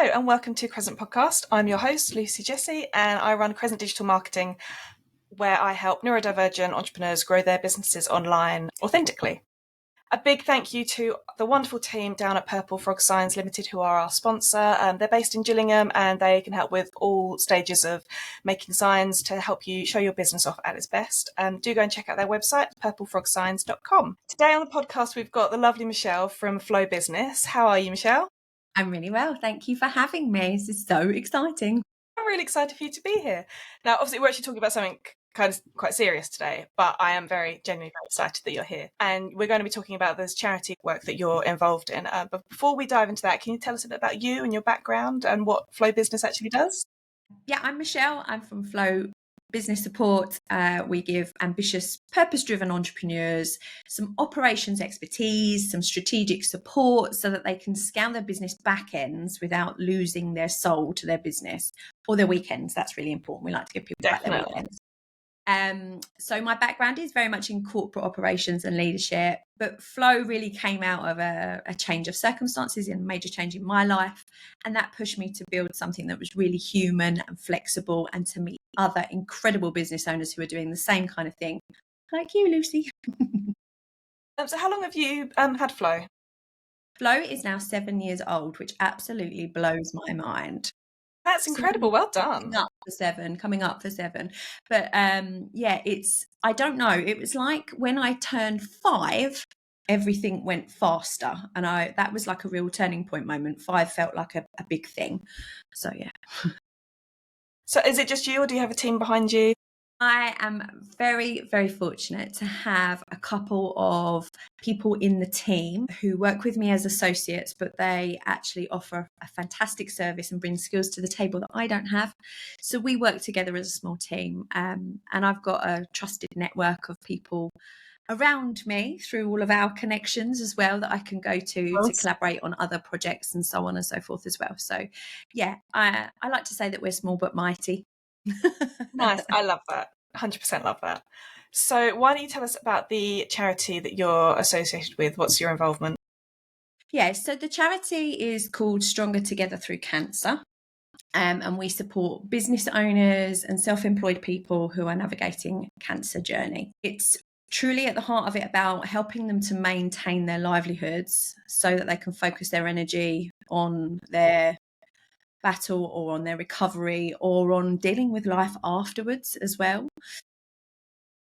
Hello and welcome to Crescent Podcast. I'm your host, Lucy Jesse, and I run Crescent Digital Marketing, where I help neurodivergent entrepreneurs grow their businesses online authentically. A big thank you to the wonderful team down at Purple Frog Signs Limited, who are our sponsor. They're based in Gillingham and they can help with all stages of making signs to help you show your business off at its best. Do go and check out their website, purplefrogsigns.com. Today on the podcast, we've got the lovely Michelle from Flow Business. How are you, Michelle? I'm really well. Thank you for having me. This is so exciting. I'm really excited for you to be here. Now, obviously, we're actually talking about something kind of quite serious today, but I am genuinely very excited that you're here. And we're going to be talking about this charity work that you're involved in. But before we dive into that, can you tell us a bit about you and your background and what Flow Business actually does? Yeah, I'm Michelle. I'm from Flow Business Support. We give ambitious, purpose-driven entrepreneurs some operations expertise, some strategic support so that they can scale their business back ends without losing their soul to their business or their weekends. That's really important. We like to give people back their weekends. So my background is very much in corporate operations and leadership, but Flow really came out of a change of circumstances and a major change in my life. And that pushed me to build something that was really human and flexible and to meet other incredible business owners who are doing the same kind of thing, like you, Lucy. So how long have you had Flow? Flow is now 7 years old, which absolutely blows my mind. That's incredible. Well done. Coming up for seven. But I don't know. It was like when I turned 5, everything went faster. And that was like a real turning point moment. 5 felt like a big thing. So, yeah. So is it just you or do you have a team behind you? I am very, very fortunate to have a couple of people in the team who work with me as associates, but they actually offer a fantastic service and bring skills to the table that I don't have. So we work together as a small team, and I've got a trusted network of people around me through all of our connections as well that I can go to collaborate on other projects and so on and so forth as well. So yeah, I like to say that we're small but mighty. Nice. I love that. 100% love that. So why don't you tell us about the charity that you're associated with? What's your involvement? Yeah, so the charity is called Stronger Together Through Cancer. And we support business owners and self-employed people who are navigating a cancer journey. It's truly at the heart of it about helping them to maintain their livelihoods so that they can focus their energy on their battle or on their recovery or on dealing with life afterwards as well.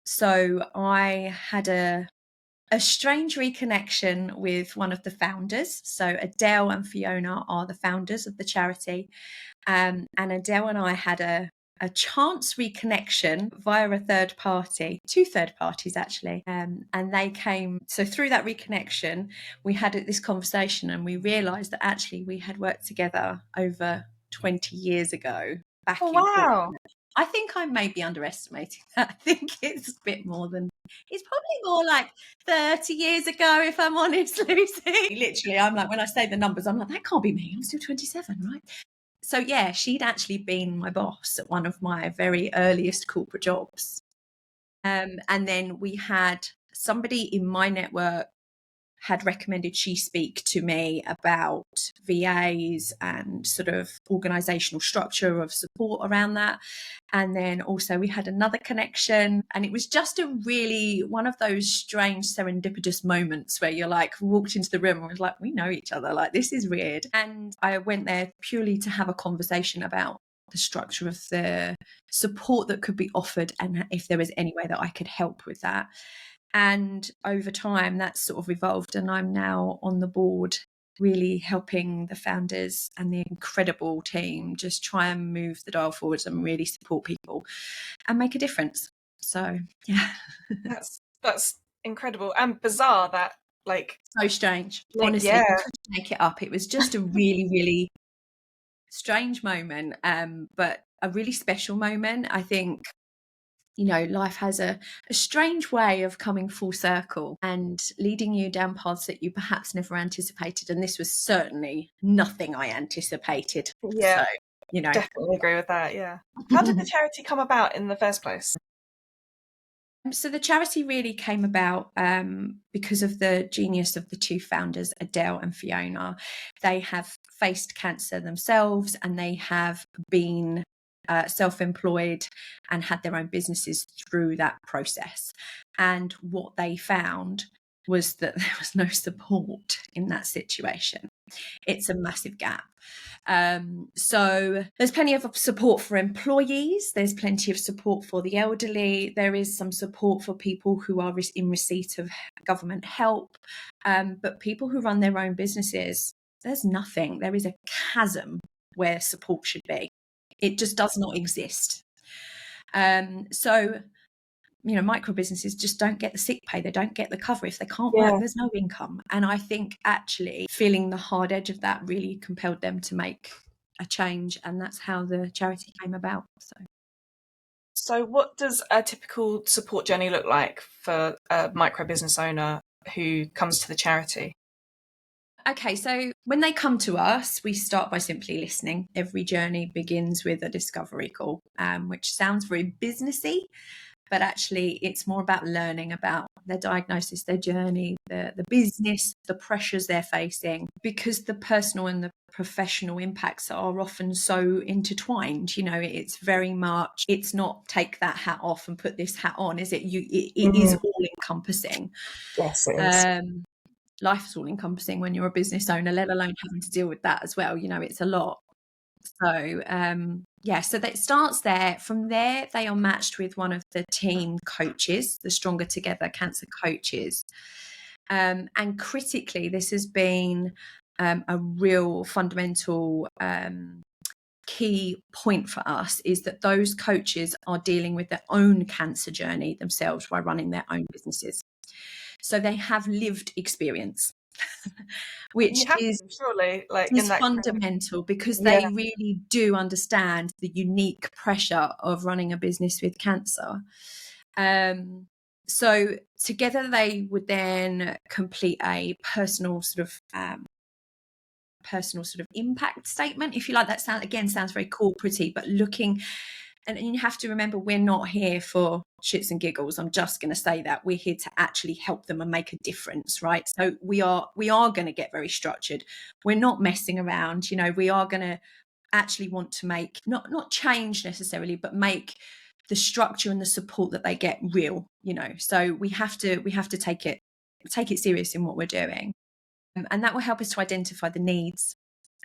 So I had a strange reconnection with one of the founders. So Adele and Fiona are the founders of the charity. And Adele and I had a chance reconnection via a third party, 2 third parties actually. And they came, so through that reconnection, we had this conversation and we realised that actually we had worked together over 20 years ago back in wow. I think I may be underestimating that. I think it's a bit more than, it's probably more like 30 years ago, if I'm honest, Lucy. Literally, I'm like, when I say the numbers, I'm like, that can't be me. I'm still 27, right? So yeah, she'd actually been my boss at one of my very earliest corporate jobs. And then we had somebody in my network had recommended she speak to me about VAs and sort of organizational structure of support around that. And then also we had another connection, and it was just a really one of those strange serendipitous moments where you're like walked into the room and was like, we know each other, like this is weird. And I went there purely to have a conversation about the structure of the support that could be offered and if there was any way that I could help with that. And over time, that's sort of evolved, and I'm now on the board really helping the founders and the incredible team just try and move the dial forwards and really support people and make a difference. So, yeah. That's incredible and bizarre that, like... So strange. Honestly, I couldn't make it up. It was just a really, really strange moment, but a really special moment. I think life has a strange way of coming full circle and leading you down paths that you perhaps never anticipated. And this was certainly nothing I anticipated. Yeah, so, definitely agree with that. Yeah. How did the charity come about in the first place? So the charity really came about because of the genius of the two founders, Adele and Fiona. They have faced cancer themselves, and they have been self-employed and had their own businesses through that process. And what they found was that there was no support in that situation. It's a massive gap. So there's plenty of support for employees. There's plenty of support for the elderly. There is some support for people who are in receipt of government help. But people who run their own businesses, there's nothing. There is a chasm where support should be. It just does not exist. So micro businesses just don't get the sick pay. They don't get the cover. If they can't work, there's no income. And I think actually feeling the hard edge of that really compelled them to make a change. And that's how the charity came about. So what does a typical support journey look like for a micro business owner who comes to the charity? Okay, so when they come to us, we start by simply listening. Every journey begins with a discovery call, which sounds very businessy, but actually it's more about learning about their diagnosis, their journey, the business, the pressures they're facing, because the personal and the professional impacts are often so intertwined. It's very much, it's not take that hat off and put this hat on, is it? It is all encompassing. Yes, it is. Life is all encompassing when you're a business owner, let alone having to deal with that as well. It's a lot. So so that starts there. From there, they are matched with one of the team coaches, the Stronger Together Cancer coaches. And critically, this has been a real fundamental key point for us, is that those coaches are dealing with their own cancer journey themselves by running their own businesses. So they have lived experience, which is surely fundamental, because they really do understand the unique pressure of running a business with cancer. So together they would then complete a personal sort of impact statement, if you like. That sounds very corporate-y, but looking. And you have to remember, we're not here for shits and giggles. I'm just going to say that we're here to actually help them and make a difference, right? So we are going to get very structured. We're not messing around. We are going to actually want to make not change necessarily, but make the structure and the support that they get real. So we have to take it serious in what we're doing, and that will help us to identify the needs.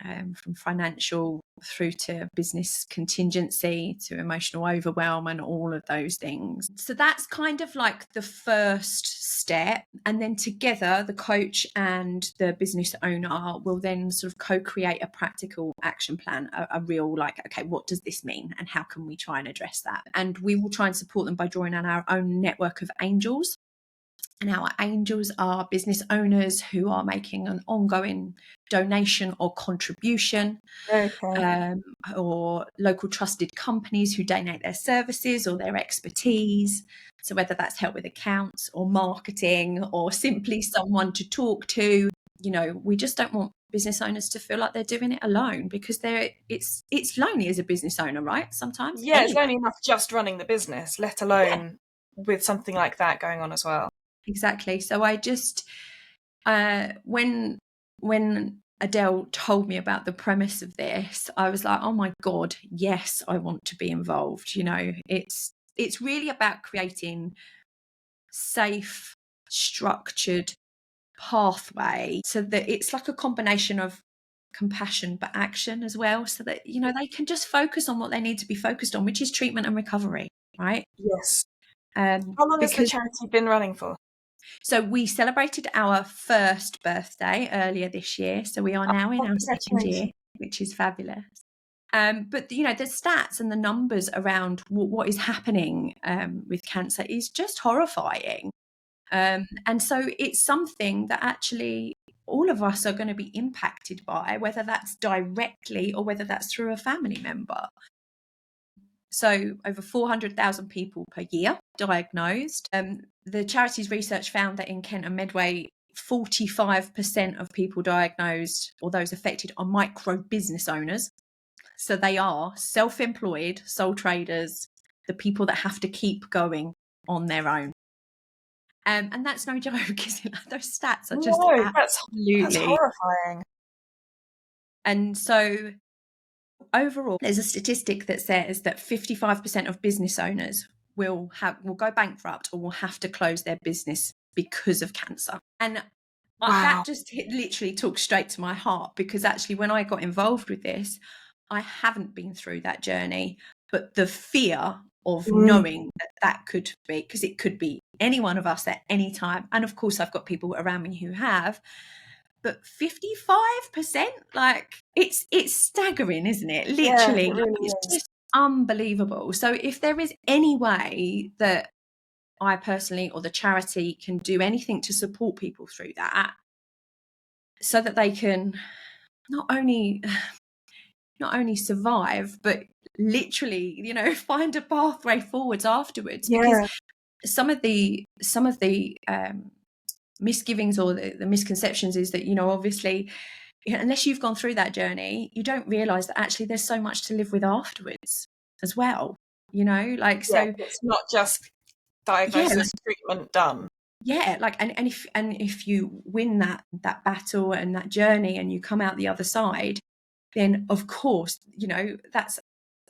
From financial through to business contingency to emotional overwhelm and all of those things. So that's kind of like the first step. And then together, the coach and the business owner will then sort of co-create a practical action plan, a real okay, what does this mean and how can we try and address that? And we will try and support them by drawing on our own network of angels. And our angels are business owners who are making an ongoing donation or contribution, or local trusted companies who donate their services or their expertise. So whether that's help with accounts or marketing or simply someone to talk to, we just don't want business owners to feel like they're doing it alone, because it's lonely as a business owner, right? Sometimes. It's lonely enough just running the business, let alone with something like that going on as well. Exactly. So I just, when Adele told me about the premise of this, I was like, oh my God, yes, I want to be involved. It's really about creating safe, structured pathway, so that it's like a combination of compassion but action as well, so that they can just focus on what they need to be focused on, which is treatment and recovery, right? Yes. How long has the charity been running for? So we celebrated our first birthday earlier this year. So we are now in our second year, which is fabulous. But, the stats and the numbers around what is happening with cancer is just horrifying. And so it's something that actually all of us are going to be impacted by, whether that's directly or whether that's through a family member. So over 400,000 people per year diagnosed. The charity's research found that in Kent and Medway, 45% of people diagnosed or those affected are micro business owners. So they are self-employed, sole traders, the people that have to keep going on their own. And that's no joke, is it? Those stats are just No, that's absolutely. horrifying. And so overall, there's a statistic that says that 55% of business owners will go bankrupt or will have to close their business because of cancer. And that just literally talks straight to my heart, because actually when I got involved with this, I haven't been through that journey, but the fear of knowing that could be, because it could be any one of us at any time. And of course, I've got people around me who have, but 55%, like it's staggering, isn't it? Literally, Yeah, it really it's is. just unbelievable. So if there is any way that I personally or the charity can do anything to support people through that, so that they can not only survive, but literally, find a pathway forwards afterwards. Because some of the misgivings or the misconceptions is that, obviously, unless you've gone through that journey, you don't realize that actually there's so much to live with afterwards as well. So it's not just diagnosis, treatment, done. Yeah, and if you win that battle and that journey and you come out the other side, then of course, that's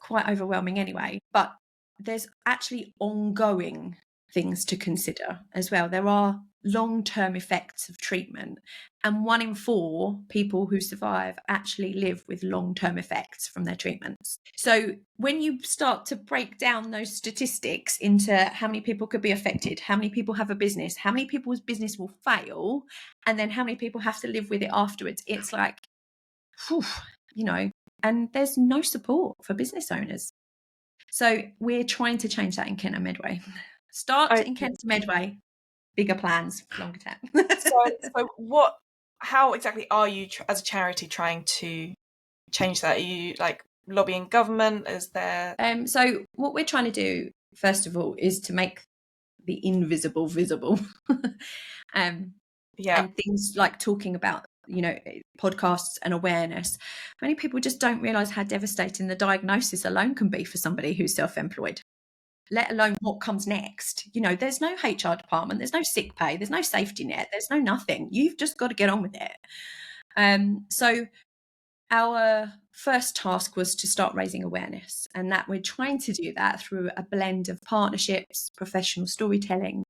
quite overwhelming anyway. But there's actually ongoing things to consider as well. There are long-term effects of treatment, and 1 in 4 people who survive actually live with long-term effects from their treatments. So when you start to break down those statistics into how many people could be affected, how many people have a business, how many people's business will fail, and then how many people have to live with it afterwards, it's like, whew, and there's no support for business owners. So we're trying to change that in Kent and Medway. Start in Kent and Medway, bigger plans, longer term. So how exactly are you as a charity trying to change that? Are you lobbying government? Is there... So what we're trying to do, first of all, is to make the invisible visible. And things like talking about, podcasts and awareness. Many people just don't realise how devastating the diagnosis alone can be for somebody who's self-employed, let alone what comes next. There's no HR department, there's no sick pay, there's no safety net, there's no nothing. You've just got to get on with it. So our first task was to start raising awareness, and that we're trying to do that through a blend of partnerships, professional storytelling,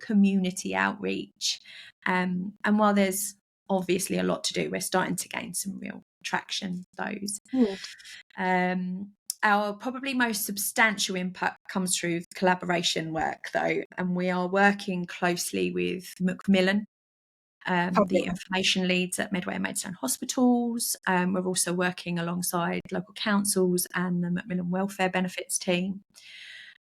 community outreach. And while there's obviously a lot to do, we're starting to gain some real traction with those. Our probably most substantial impact comes through collaboration work, though, and we are working closely with Macmillan, the information leads at Medway and Maidstone hospitals. We're also working alongside local councils and the Macmillan Welfare Benefits team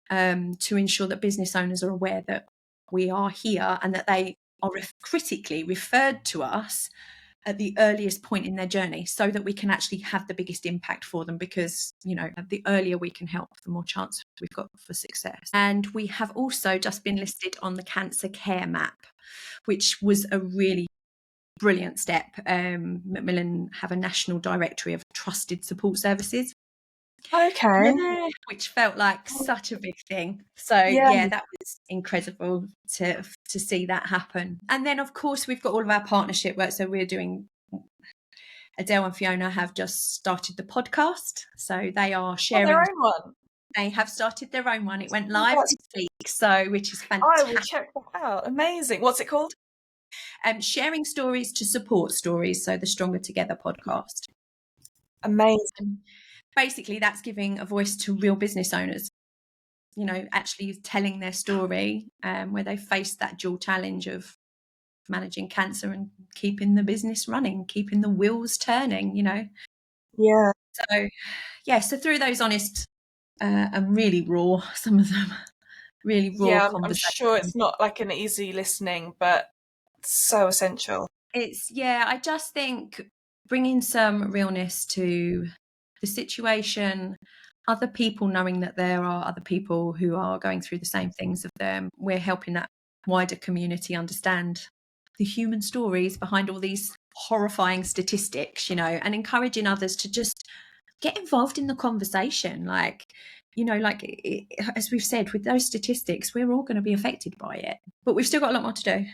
to ensure that business owners are aware that we are here and that they are critically referred to us at the earliest point in their journey, so that we can actually have the biggest impact for them, because the earlier we can help, the more chance we've got for success. And we have also just been listed on the Cancer Care Map, which was a really brilliant step. Macmillan have a national directory of trusted support services, which felt like such a big thing. So that was incredible to see that happen. And then of course we've got all of our partnership work. So we're doing, Adele and Fiona have just started the podcast, so they are sharing their own one. They have started their own one. It went live this week, which is fantastic. I will check that out. Amazing. What's it called? Sharing stories to support stories. So the Stronger Together podcast. Amazing. Basically, that's giving a voice to real business owners, actually telling their story, where they face that dual challenge of managing cancer and keeping the business running, keeping the wheels turning, Yeah. So through those honest and really raw, some of them really raw conversations. I'm sure it's not like an easy listening, but so essential. I just think bringing some realness to the situation, other people knowing that there are other people who are going through the same things of them. We're helping that wider community understand the human stories behind all these horrifying statistics, and encouraging others to just get involved in the conversation. you know, like as we've said, with those statistics, we're all going to be affected by it, but we've still got a lot more to do.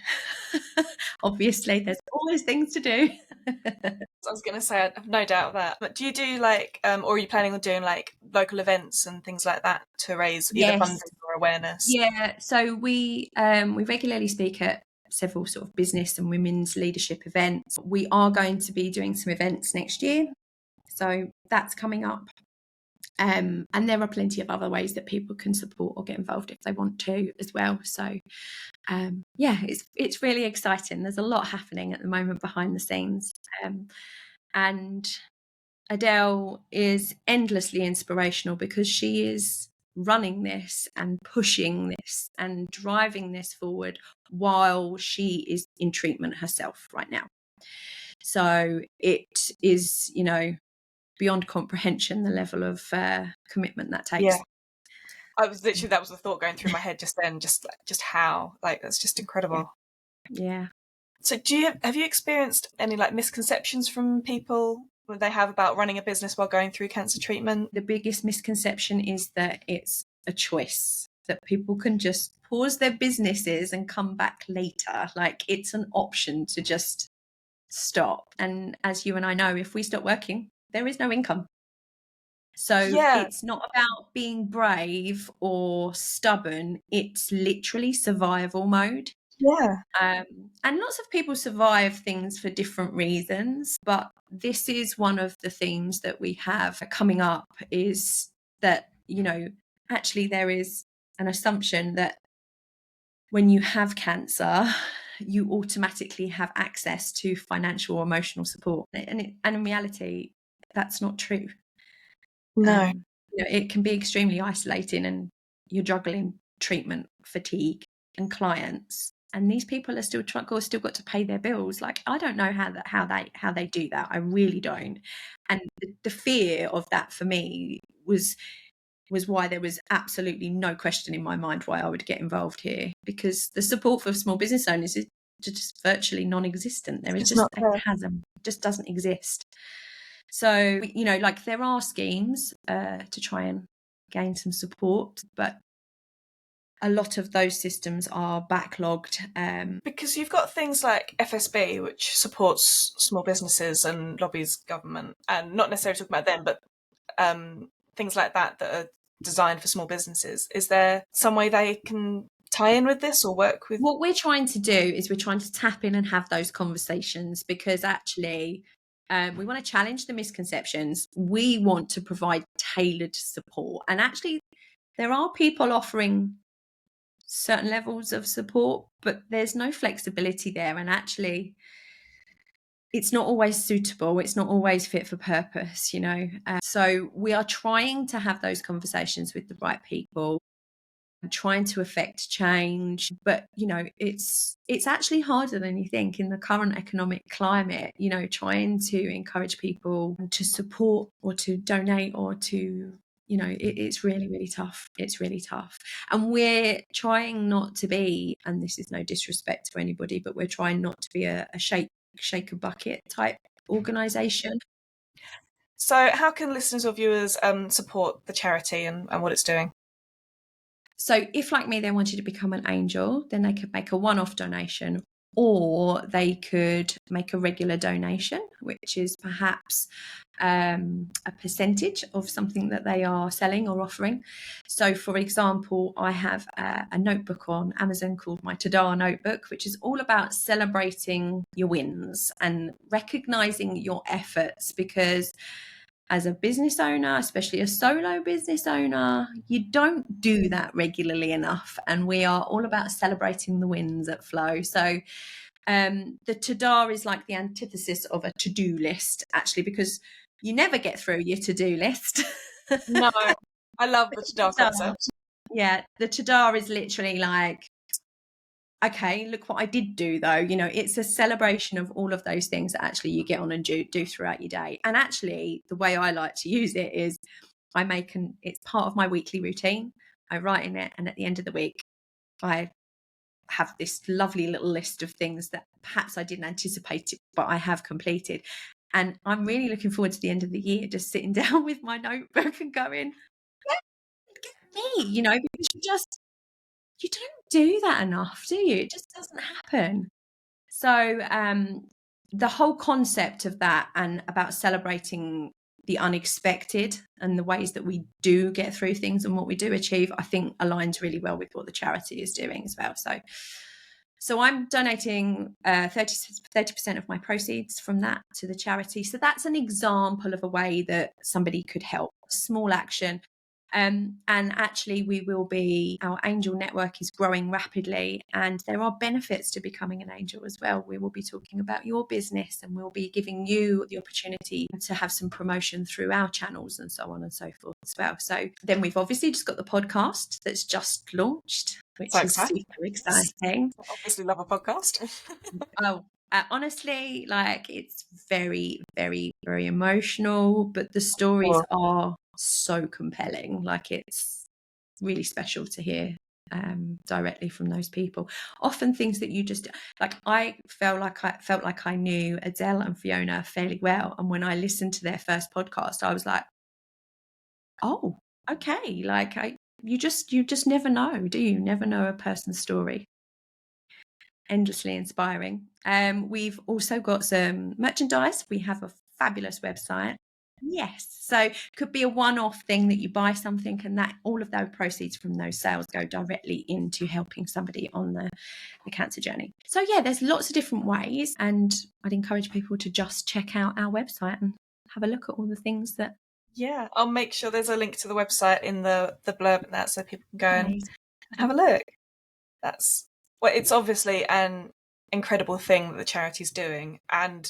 Obviously, there's always things to do. I was going to say, I have no doubt of that. But do you do like, or are you planning on doing like local events and things like that to raise either Yes. funding or awareness? Yeah. So we regularly speak at several sort of business and women's leadership events. We are going to be doing some events next year. So that's coming up. And there are plenty of other ways that people can support or get involved if they want to as well. So yeah, it's really exciting. There's a lot happening at the moment behind the scenes. And Adele is endlessly inspirational because she is running this and pushing this and driving this forward while she is in treatment herself right now. So it is, you know, beyond comprehension, the level of commitment that takes. Yeah. I was literally, that was the thought going through my head just then, just how, like, that's just incredible. Yeah. So have you experienced any like misconceptions from people that they have about running a business while going through cancer treatment? The biggest misconception is that it's a choice, that people can just pause their businesses and come back later. Like it's an option to just stop. And as you and I know, if we stop working, there is no income. So it's not about being brave or stubborn. It's literally survival mode. Yeah. And lots of people survive things for different reasons, but this is one of the themes that we have coming up, is that, you know, actually there is an assumption that when you have cancer, you automatically have access to financial or emotional support. And in reality, that's not true. No. You know, it can be extremely isolating, and you're juggling treatment, fatigue, and clients. And these people are still still got to pay their bills. Like, I don't know how they do that. I really don't. And the fear of that for me was why there was absolutely no question in my mind why I would get involved here, because the support for small business owners is just virtually non-existent. There is It's just not a there. chasm, just doesn't exist. So, you know, like there are schemes to try and gain some support, but a lot of those systems are backlogged. Because you've got things like FSB, which supports small businesses and lobbies government, and not necessarily talking about them, but things like that that are designed for small businesses. Is there some way they can tie in with this or work with? What we're trying to do is we're trying to tap in and have those conversations, because actually we want to challenge the misconceptions. We want to provide tailored support. And actually, there are people offering certain levels of support, but there's no flexibility there. And actually, it's not always suitable. It's not always fit for purpose, you know. So we are trying to have those conversations with the right people, trying to affect change. But, you know, it's actually harder than you think in the current economic climate, you know, trying to encourage people to support or to donate or to, you know, it's really, really tough. It's really tough. And we're trying not to be, and this is no disrespect to anybody, but we're trying not to be a shake a bucket type organisation. So how can listeners or viewers support the charity and what it's doing? So if, like me, they wanted to become an angel, then they could make a one-off donation, or they could make a regular donation, which is perhaps a percentage of something that they are selling or offering. So, for example, I have a notebook on Amazon called my Tada notebook, which is all about celebrating your wins and recognizing your efforts, because as a business owner, especially a solo business owner, you don't do that regularly enough. And we are all about celebrating the wins at Flow. So the Tada is like the antithesis of a to-do list, actually, because you never get through your to-do list. No, I love the Tada concept. Yeah, the Tada is literally like, okay, look what I did do though. You know, it's a celebration of all of those things that actually you get on and do throughout your day. And actually, the way I like to use it is it's part of my weekly routine. I write in it, and at the end of the week, I have this lovely little list of things that perhaps I didn't anticipate it, but I have completed. And I'm really looking forward to the end of the year, just sitting down with my notebook and going, yeah, be, you know, because you don't do that enough, do you? It just doesn't happen. So the whole concept of that and about celebrating the unexpected and the ways that we do get through things and what we do achieve, I think aligns really well with what the charity is doing as well. So I'm donating 30% of my proceeds from that to the charity. So that's an example of a way that somebody could help, a small action. And actually our angel network is growing rapidly, and there are benefits to becoming an angel as well. We will be talking about your business, and we'll be giving you the opportunity to have some promotion through our channels and so on and so forth as well. So then we've obviously just got the podcast that's just launched, which is super exciting. I obviously love a podcast. Honestly, like, it's very, very, very emotional, but the stories are so compelling. Like, it's really special to hear directly from those people. Often things that you just like. I felt like I knew Adele and Fiona fairly well, and when I listened to their first podcast, I was like, oh, okay. Like, you just never know, do you? Never know a person's story. Endlessly inspiring. We've also got some merchandise. We have a fabulous website. Yes, so could be a one-off thing that you buy something, and that all of those proceeds from those sales go directly into helping somebody on the cancer journey. So yeah, there's lots of different ways, and I'd encourage people to just check out our website and have a look at all the things that. Yeah, I'll make sure there's a link to the website in the blurb and that, so people can go and have a look. It's obviously an incredible thing that the charity's doing, and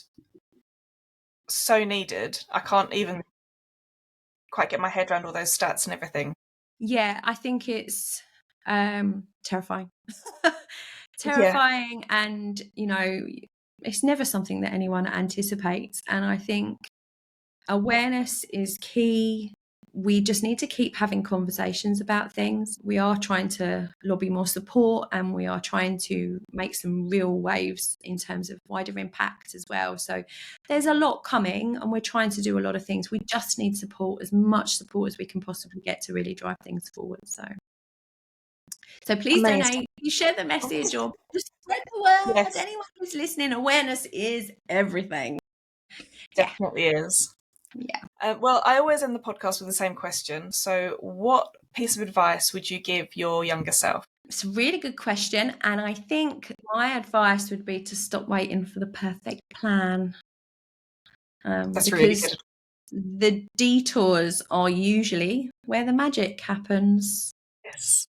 so needed. I can't even quite get my head around all those stats and everything. Yeah, I think it's terrifying. Terrifying, and you know, it's never something that anyone anticipates, and I think awareness is key. We just need to keep having conversations about things. We are trying to lobby more support, and we are trying to make some real waves in terms of wider impact as well. So there's a lot coming, and we're trying to do a lot of things. We just need support, as much support as we can possibly get, to really drive things forward. So please donate, you share the message, or just spread the word. Yes. Anyone who's listening, awareness is everything. Definitely is. Yeah. Well, I always end the podcast with the same question. So what piece of advice would you give your younger self? It's a really good question. And I think my advice would be to stop waiting for the perfect plan. That's really good. The detours are usually where the magic happens. Yes.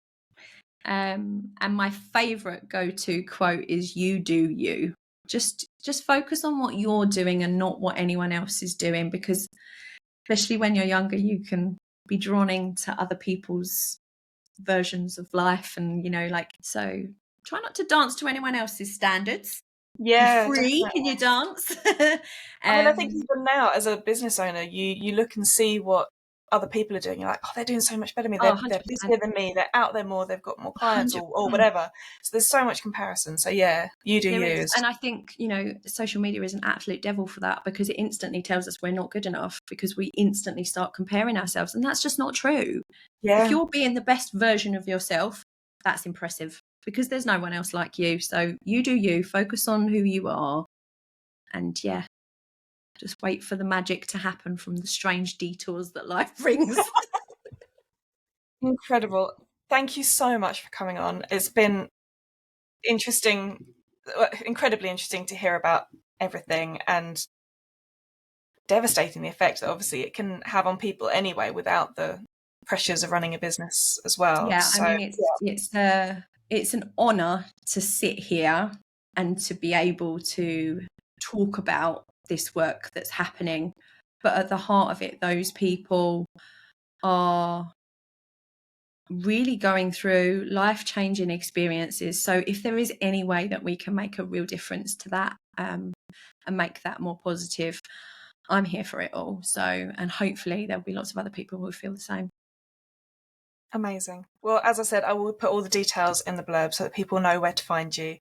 And my favourite go-to quote is, "You do you." Just focus on what you're doing and not what anyone else is doing, because especially when you're younger, you can be drawn into other people's versions of life, and so try not to dance to anyone else's standards. Yeah, be free. Can you dance? I think even now as a business owner, you look and see what other people are doing. You're like, oh, they're doing so much better than me. They're busier than me. They're out there more. They've got more clients, or whatever. So there's so much comparison. So yeah, you do you. And I think, social media is an absolute devil for that, because it instantly tells us we're not good enough, because we instantly start comparing ourselves, and that's just not true. Yeah. If you're being the best version of yourself, that's impressive, because there's no one else like you. So you do you, focus on who you are, and just wait for the magic to happen from the strange detours that life brings. Incredible. Thank you so much for coming on. It's been incredibly interesting to hear about everything, and devastating the effect that obviously it can have on people anyway, without the pressures of running a business as well. Yeah, so, I mean, it's an honor to sit here and to be able to talk about this work that's happening, but at the heart of it, those people are really going through life-changing experiences. So if there is any way that we can make a real difference to that, and make that more positive, I'm here for it all. So, and hopefully there'll be lots of other people who feel the same. Amazing. Well, as I said, I will put all the details in the blurb so that people know where to find you.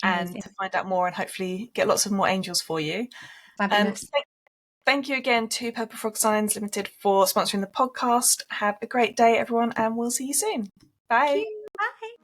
Amazing. And to find out more, and hopefully get lots of more angels for you. Fabulous. Thank you again to Purple Frog Signs Limited for sponsoring the podcast. Have a great day, everyone, and we'll see you soon. Bye. Bye.